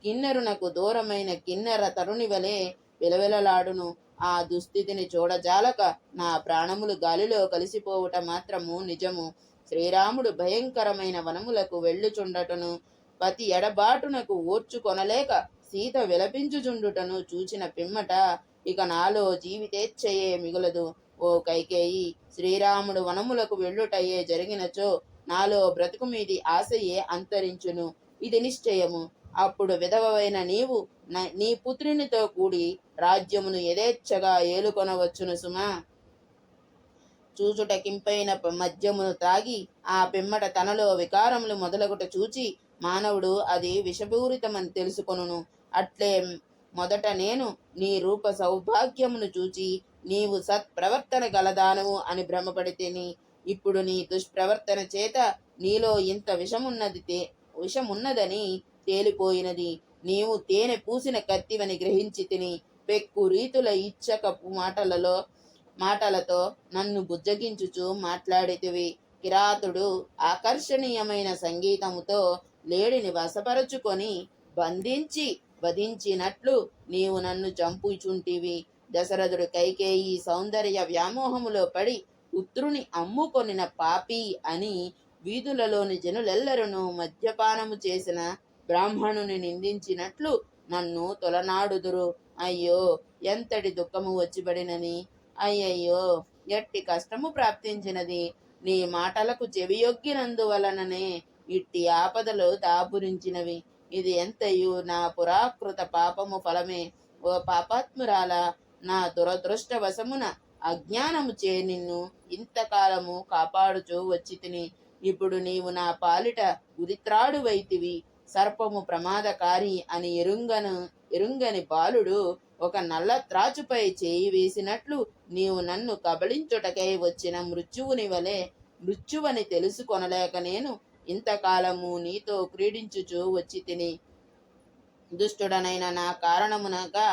కిన్నెరునకు దూరమైన కిన్నెర తరుణి వలె విలవిలలాడును. ఆ దుస్థితిని చూడజాలక నా ప్రాణములు గాలిలో కలిసిపోవుట మాత్రము నిజము. శ్రీరాముడు భయంకరమైన వనములకు వెళ్ళుచుండటను పతి ఎడబాటునకు ఓర్చుకొనలేక సీత విలపించుచుండుటను చూచిన పిమ్మట ఇక నాలో జీవితేచ్ఛయే మిగులదు. ఓ కైకేయి, శ్రీరాముడు వనములకు వెళ్ళుటయే జరిగినచో నాలో బ్రతుకు మీది ఆశయే అంతరించును. ఇది నిశ్చయము. అప్పుడు విధవైన నీవు నీ పుత్రునితో కూడి రాజ్యమును యథేచ్ఛగా ఏలుకొనవచ్చును సుమా. చూచుటకింపైన మద్యమును తాగి ఆ పిమ్మట తనలో వికారములు మొదలగుట చూచి మానవుడు అది విషపూరితమని తెలుసుకొనును. అట్లే మొదట నేను నీ రూప సౌభాగ్యమును చూచి నీవు సత్ప్రవర్తన గలదానవు అని భ్రమపడితేని, ఇప్పుడు నీ దుష్ప్రవర్తన చేత నీలో ఇంత విషమున్నదని తేలిపోయినది. నీవు తేనె పూసిన కత్తివని గ్రహించి తిని పెక్కు రీతుల ఇచ్చకపు మాటలతో నన్ను బుజ్జగించుచు మాట్లాడితివి. కిరాతుడు ఆకర్షణీయమైన సంగీతముతో లేడిని వశపరచుకొని బంధించి వధించినట్లు నీవు నన్ను చంపుచుంటివి. దశరథుడు కైకేయి సౌందర్య వ్యామోహములో పడి పుత్రుని అమ్ముకొనిన పాపి అని వీధులలోని జనులెల్లరూ మద్యపానము చేసిన బ్రాహ్మణుని నిందించినట్లు నన్ను తొలనాడుదురు. అయ్యో, ఎంతటి దుఃఖము వచ్చిబడినని! అయ్యయ్యో, ఎట్టి కష్టము ప్రాప్తించినది! నీ మాటలకు చెవియొగ్గినందువలననే ఇట్టి ఆపదలు దాపురించినవి. ఇది ఎంతయు నా పురాకృత పాపము ఫలమే. ఓ పాపాత్మురాల, నా దురదృష్టవశమున అజ్ఞానము చే నిన్ను ఇంతకాలము కాపాడుచూ వచ్చి తిని. ఇప్పుడు నీవు నా పాలిట ఉరిత్రాడువైతివి. సర్పము ప్రమాదకారి అని ఎరుంగని బాలుడు ఒక నల్ల త్రాచుపై చేయి వేసినట్లు నీవు నన్ను కబళించుటకై వచ్చిన మృత్యువని తెలుసుకొనలేక నేను ఇంతకాలము నీతో క్రీడించుచూ వచ్చి తిని. దుష్టుడనైన నా కారణమునగా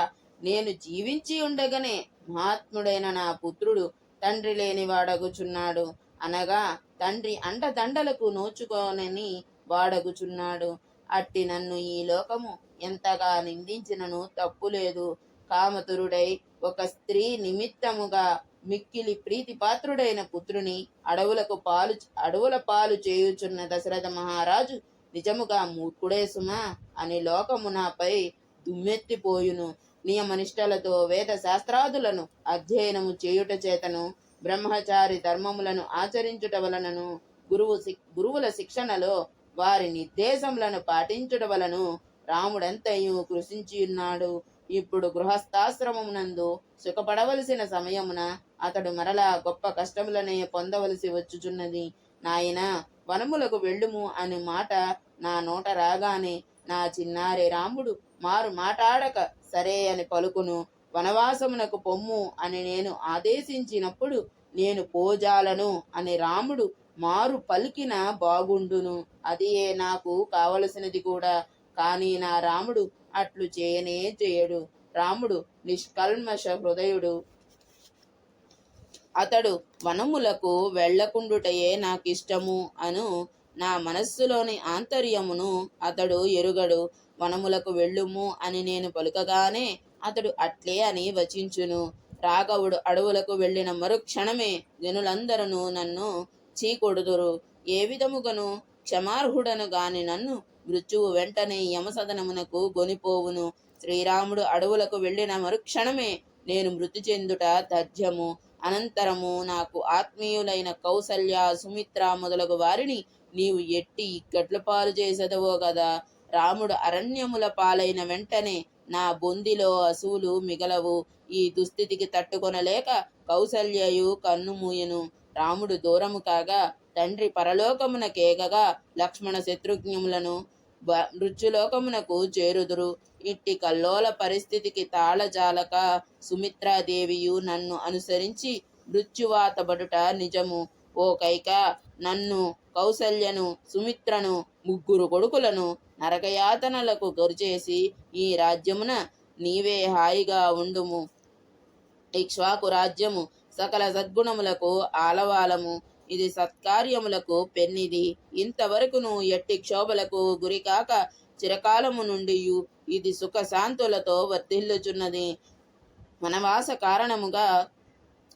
నేను జీవించి ఉండగానే మహాత్ముడైన నా పుత్రుడు తండ్రి లేని వాడగుచున్నాడు, అనగా తండ్రి అండదండలకు నోచుకోనని వాడగుచున్నాడు. అట్టి నన్ను ఈ లోకము ఎంతగా నిందించినను తప్పులేదు. కామతురుడై ఒక స్త్రీ నిమిత్తముగా మిక్కిలి ప్రీతిపాత్రుడైన పుత్రుని అడవుల పాలు చేయుచున్న దశరథ మహారాజు నిజముగా మూర్ఖుడే సుమా అని లోకము నాపై దుమ్మెత్తిపోయును. నియమనిష్టలతో వేద శాస్త్రాదులను అధ్యయనము చేయుట చేతను, బ్రహ్మచారి ధర్మములను ఆచరించుట వలనను, గురువుల శిక్షణలో వారి నిర్దేశములను పాటించుట వలను రాముడంతయు కృషించియున్నాడు. ఇప్పుడు గృహస్థాశ్రమమునందు సుఖపడవలసిన సమయమున అతడు మరలా గొప్ప కష్టములనే పొందవలసి వచ్చుచున్నది. నాయనా, వనములకు వెళ్ళుము అని మాట నా నోట రాగానే నా చిన్నారి రాముడు మారు మాటాడక సరే అని పలుకును. వనవాసమునకు పొమ్ము అని నేను ఆదేశించినప్పుడు నేను పోజాలను అని రాముడు మారు పలికిన బాగుండును. అదియే నాకు కావలసినది కూడా. కానీ నా రాముడు అట్లు చేయనే చేయడు. రాముడు నిష్కల్మష హృదయుడు. అతడు వనములకు వెళ్లకుండుటయే నాకిష్టము అను నా మనస్సులోని ఆంతర్యమును అతడు ఎరుగడు. వనములకు వెళ్ళుము అని నేను పలుకగానే అతడు అట్లే అని వచించును. రాఘవుడు అడవులకు వెళ్ళిన మరుక్షణమే జనులందరూ నన్ను చీకొడుదురు. ఏ విధముగను క్షమార్హుడను గాని నన్ను మృత్యువు వెంటనే యమసదనమునకు గొనిపోవును. శ్రీరాముడు అడవులకు వెళ్ళిన మరుక్షణమే నేను మృతి చెందుట తథ్యము. అనంతరము నాకు ఆత్మీయులైన కౌసల్య, సుమిత్ర మొదలగు వారిని నీవు ఎట్టి ఇక్కట్ల పాలు చేసదవో గదా. రాముడు అరణ్యముల పాలైన వెంటనే నా బొందిలో అసువులు మిగలవు. ఈ దుస్థితికి తట్టుకొనలేక కౌసల్యయు కన్నుమూయను. రాముడు దూరము కాగా తండ్రి పరలోకమున కేగగా లక్ష్మణ శత్రుఘ్నములను మృత్యులోకమునకు చేరుదురు. ఇట్టి కల్లోల పరిస్థితికి తాళజాలక సుమిత్రాదేవియు నన్ను అనుసరించి మృత్యువాతబడుట నిజము. ఓ కైక, నన్ను, కౌసల్యను, సుమిత్రను, ముగ్గురు కొడుకులను నరకయాతనలకు గురిచేసి ఈ రాజ్యమున నీవే హాయిగా ఉండుము. ఇక్ష్వాకు రాజ్యము సకల సద్గుణములకు ఆలవాలము. ఇది సత్కార్యములకు పెన్నిది. ఇంతవరకును ఎట్టి క్షోభలకు గురికాక చిరకాలము నుండి ఇది సుఖశాంతులతో వర్ధిల్లుచున్నది. వనవాస కారణముగా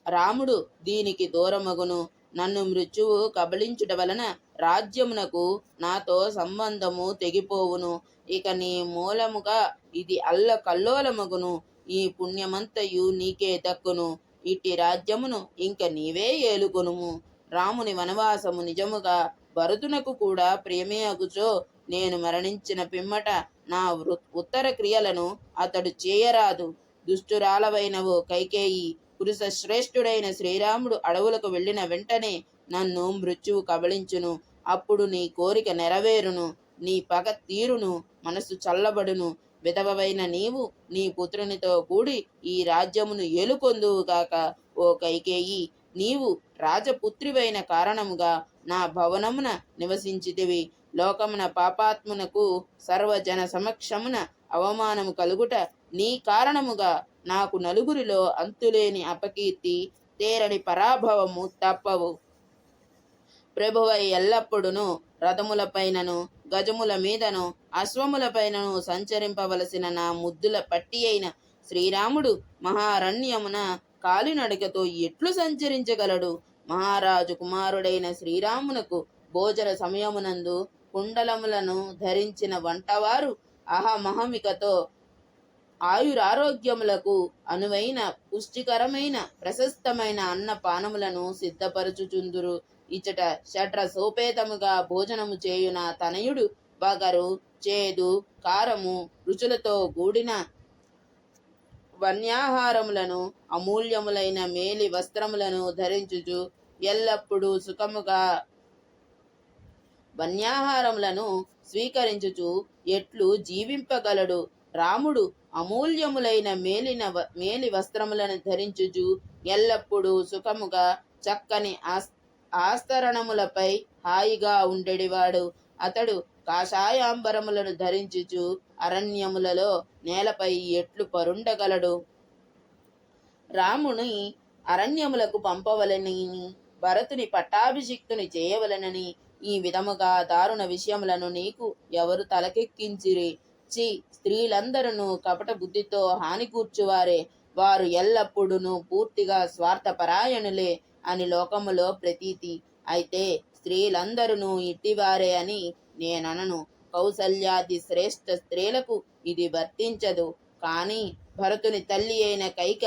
రాముడు దీనికి దూరమగును. నన్ను మృత్యువు కబళించుట వలన రాజ్యమునకు నాతో సంబంధము తెగిపోవును. ఇక నీ మూలముగా ఇది అల్ల కల్లోలమగును. ఈ పుణ్యమంతయు నీకే దక్కును. ఇట్టి రాజ్యమును ఇంక నీవే ఏలుకొనుము. రాముని వనవాసము నిజముగా భరతునకు కూడా ప్రియమే అగుచో నేను మరణించిన పిమ్మట నా ఉత్తర క్రియలను అతడు చేయరాదు. దుష్టురాలవైనవో కైకేయి, పురుష శ్రేష్ఠుడైన శ్రీరాముడు అడవులకు వెళ్ళిన వెంటనే నన్ను మృత్యువు కబళించును. అప్పుడు నీ కోరిక నెరవేరును, నీ పగ తీరును, మనసు చల్లబడును. విధవవైన నీవు నీ పుత్రునితో కూడి ఈ రాజ్యమును ఏలుకొందువు గాక. ఓ కైకేయి, నీవు రాజపుత్రివైన కారణముగా నా భవనమున నివసించితివి. లోకమున పాపాత్మునకు సర్వజన సమక్షమున అవమానము కలుగుట నీ కారణముగా నాకు నలుగురిలో అంతులేని అపకీర్తి, తేరని పరాభవము తప్పవు. ప్రభువై ఎల్లప్పుడును రథములపైనను, గజముల మీదను, అశ్వములపైనను సంచరింపవలసిన నా ముద్దుల పట్టి అయిన శ్రీరాముడు మహారణ్యమున కాలినడకతో ఎట్లు సంచరించగలడు? మహారాజు కుమారుడైన శ్రీరామునకు భోజన సమయమునందు కుండలములను ధరించిన వంటవారు అహమహమికతో ఆయురారోగ్యములకు అనువైన పుష్టికరమైన ప్రశస్తమైన అన్నపానములను సిద్ధపరచుచుందురు. ఇచ్చట షడ్ర సోపేతముగా భోజనము చేయున తనయుడు బగరు, చేదు కారము రుచులతో కూడిన వన్యాహారములను అమూల్యములైన మేలి వస్త్రములను ధరించుచు ఎల్లప్పుడూ సుఖముగా వన్యాహారములను స్వీకరించుచు ఎట్లు జీవింపగలడు? రాముడు అమూల్యములైన మేలి వస్త్రములను ధరించుచు ఎల్లప్పుడూ సుఖముగా చక్కని ఆస్తరణములపై హాయిగా ఉండేవాడు. అతడు కాషాయాంబరములను ధరించుచు అరణ్యములలో నేలపై ఎట్లు పరుండగలడు? రాముని అరణ్యములకు పంపవలనని భరతుని పట్టాభిషిక్తుని చేయవలనని ఈ విధముగా దారుణ విషయములను నీకు ఎవరు తలకెక్కించిరి? స్త్రీలందరూ కపట బుద్ధితో హాని కూర్చువారే, వారు ఎల్లప్పుడూ పూర్తిగా స్వార్థపరాయణులే అని లోకములో ప్రతీతి. అయితే స్త్రీలందరూ ఇట్టివారే అని నేననను. కౌసల్యాది శ్రేష్ఠ స్త్రీలకు ఇది వర్తించదు. కాని భరతుని తల్లి అయిన కైక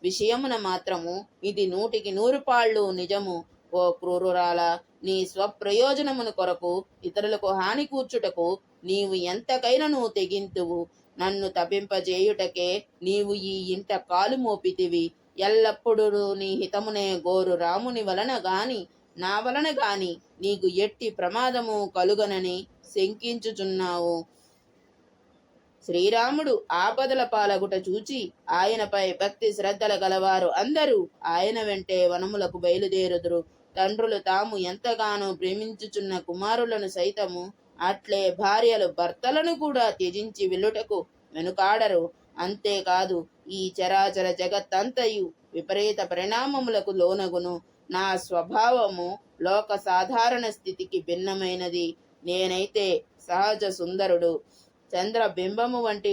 విషయమున మాత్రము ఇది 100కి 100 పాళ్ళు నిజము. ఓ క్రూరురాల, నీ స్వప్రయోజనమును కొరకు ఇతరులకు హాని కూర్చుటకు నీవు ఎంతకైనను తెగింతువు. నన్ను తపింపజేయుటకే నీవు ఈ ఇంట కాలు మోపితివి. ఎల్లప్పుడూ నీ హితమునే గోరు రాముని వలన గాని నా వలన గాని నీకు ఎట్టి ప్రమాదము కలుగనని శంకించుచున్నావు. శ్రీరాముడు ఆపదల పాలగుట చూచి ఆయనపై భక్తి శ్రద్ధల గలవారు అందరూ ఆయన వెంటే వనములకు బయలుదేరుదురు. తండ్రులు తాము ఎంతగానో ప్రేమించుచున్న కుమారులను సైతము అట్లే భార్యలు భర్తలను కూడా త్యజించి వెళ్ళుటకు వెనుకాడరు. అంతేకాదు, ఈ చరాచర జగత్తంతయు విపరీత పరిణామములకు లోనగును. నా స్వభావము లోక సాధారణ స్థితికి భిన్నమైనది. నేనైతే సహజ సుందరుడు, చంద్రబింబము వంటి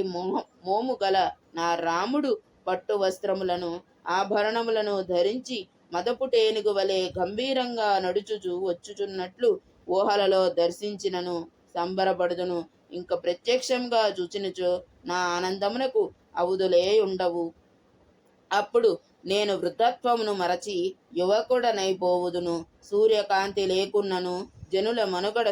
మోము గల నా రాముడు పట్టు వస్త్రములను ఆభరణములను ధరించి మదపుటేనుగు వలె గంభీరంగా నడుచుచు వచ్చుచున్నట్లు ఊహలలో దర్శించినను సంబరపడుదును. ఇంక ప్రత్యక్షంగా చూచినచో నా ఆనందమునకు అవధులే ఉండవు. అప్పుడు నేను వృద్ధత్వమును మరచి యువకుడనైపోవుదును. సూర్యకాంతి లేకున్నను జనుల మనుగడ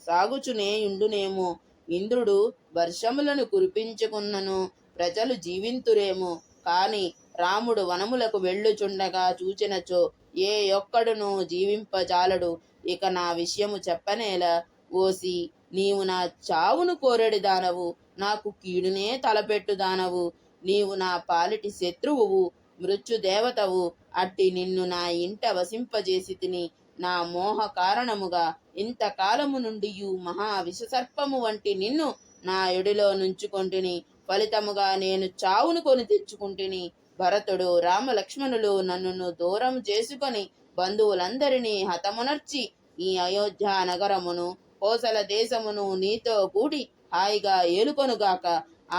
సాగుచునేయుండునేమో. ఇంద్రుడు వర్షములను కురిపించుకున్నను ప్రజలు జీవింతురేమో. కాని రాముడు వనములకు వెళ్ళుచుండగా చూచినచో ఏ ఒక్కడును జీవింపజాలడు. ఇక నా విషయము చెప్పనేలా. ఓసి, నీవు నా చావును కోరెడి దానవు, నాకు కీడునే తలపెట్టు దానవు. నీవు నా పాలిటి శత్రువువు, మృత్యుదేవతవు. అట్టి నిన్ను నా ఇంట వసింపజేసి తిని నా మోహ కారణముగా ఇంతకాలము నుండి మహా విషసర్పము వంటి నిన్ను నా ఎడిలో నుంచుకొంటిని. ఫలితముగా నేను చావును కొని తెచ్చుకుంటుని. భరతుడు రామలక్ష్మణులు నన్ను దూరం చేసుకొని బంధువులందరినీ హతమునర్చి ఈ అయోధ్య నగరమును కోసల దేశమును నీతో కూడి హాయిగా ఏలుకొనుగాక.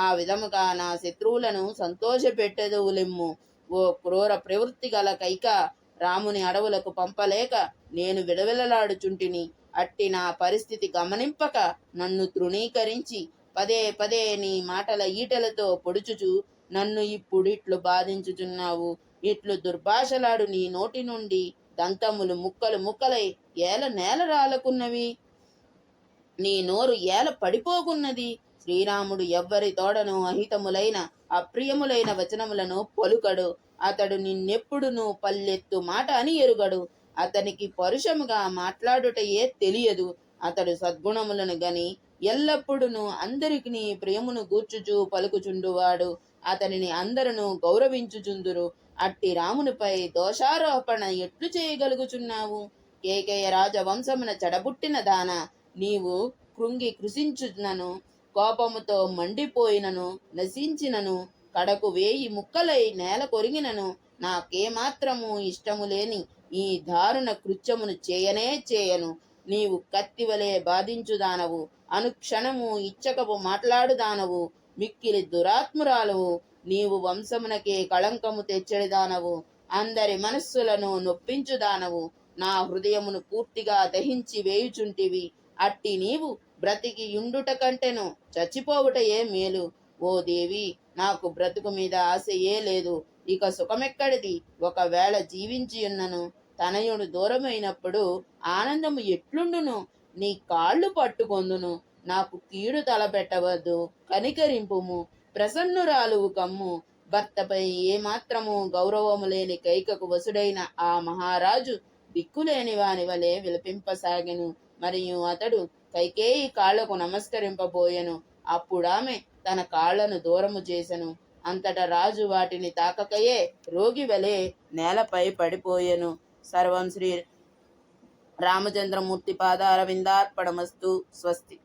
ఆ విధముగా నా శత్రువులను సంతోషపెట్టెదవులెమ్ము. ఓ క్రూర ప్రవృత్తి గల కైక, రాముని అడవులకు పంపలేక నేను విడవిలలాడుచుంటిని. అట్టి నా పరిస్థితి గమనింపక నన్ను తృణీకరించి పదే పదే నీ మాటల ఈటలతో పొడుచుచు నన్ను ఇప్పుడిట్లు బాధించుచున్నావు. ఇట్లు దుర్భాషలాడు నీ నోటి నుండి దంతములు ముక్కలు ముక్కలై ఏల నేల రాలకున్నవి. నీ నోరు ఏల పడిపోకున్నది. శ్రీరాముడు ఎవ్వరి తోడను అహితములైన అప్రియములైన వచనములను పలుకడు. అతడు నిన్నెప్పుడునూ పల్లెత్తు మాట అని ఎరుగడు. అతనికి పరుషముగా మాట్లాడుటయే తెలియదు. అతడు సద్గుణములను గని ఎల్లప్పుడూ అందరికి ప్రియమును గూర్చుచు పలుకుచుండువాడు. అతనిని అందరూ గౌరవించుచుందురు. అట్టి రామునిపై దోషారోపణ ఎట్లు చేయగలుగుచున్నావు? కేకయ రాజవంశమున చెడబుట్టిన దాన, నీవు కృంగి కృషించునను, కోపముతో మండిపోయినను, నశించినను, కడకు 1000 ముక్కలై నేల కొరిగినను నాకేమాత్రము ఇష్టము లేని ఈ దారుణ కృత్యమును చేయను. నీవు కత్తివలే బాధించుదానవు, అనుక్షణము ఇచ్చకపు మాట్లాడుదానవు, మిక్కిలి దురాత్మురాలువు. నీవు వంశమునకే కళంకము తెచ్చడిదానవు, అందరి మనస్సులను నొప్పించుదానవు. నా హృదయమును పూర్తిగా దహించి వేయుచుంటివి. అట్టి నీవు బ్రతికి యుండుట కంటెను చచ్చిపోవుటయే మేలు. ఓ దేవి, నాకు బ్రతుకు మీద ఆశయే లేదు. ఇక సుఖమెక్కడిది? ఒకవేళ జీవించియున్నను తనయుడు దూరమైనప్పుడు ఆనందము ఎట్లుండును? నీ కాళ్ళు పట్టుకొందును, నాకు కీడు తలపెట్టవద్దు, కనికరింపుము, ప్రసన్నురాలువు కమ్ము. భర్తపై ఏమాత్రము గౌరవము లేని కైకకు వసుడైన ఆ మహారాజు దిక్కులేని వాని వలె విలపింపసాగెను. మరియు అతడు కైకేయి కాళ్లకు నమస్కరింపబోయెను. అప్పుడామె తన కాళ్లను దూరము చేసెను. అంతట రాజు వాటిని తాకకయే రోగి వలె నేలపై పడిపోయెను. సర్వం శ్రీ రామచంద్రమూర్తి పాదారవిందార్పణమస్తు. స్వస్తి.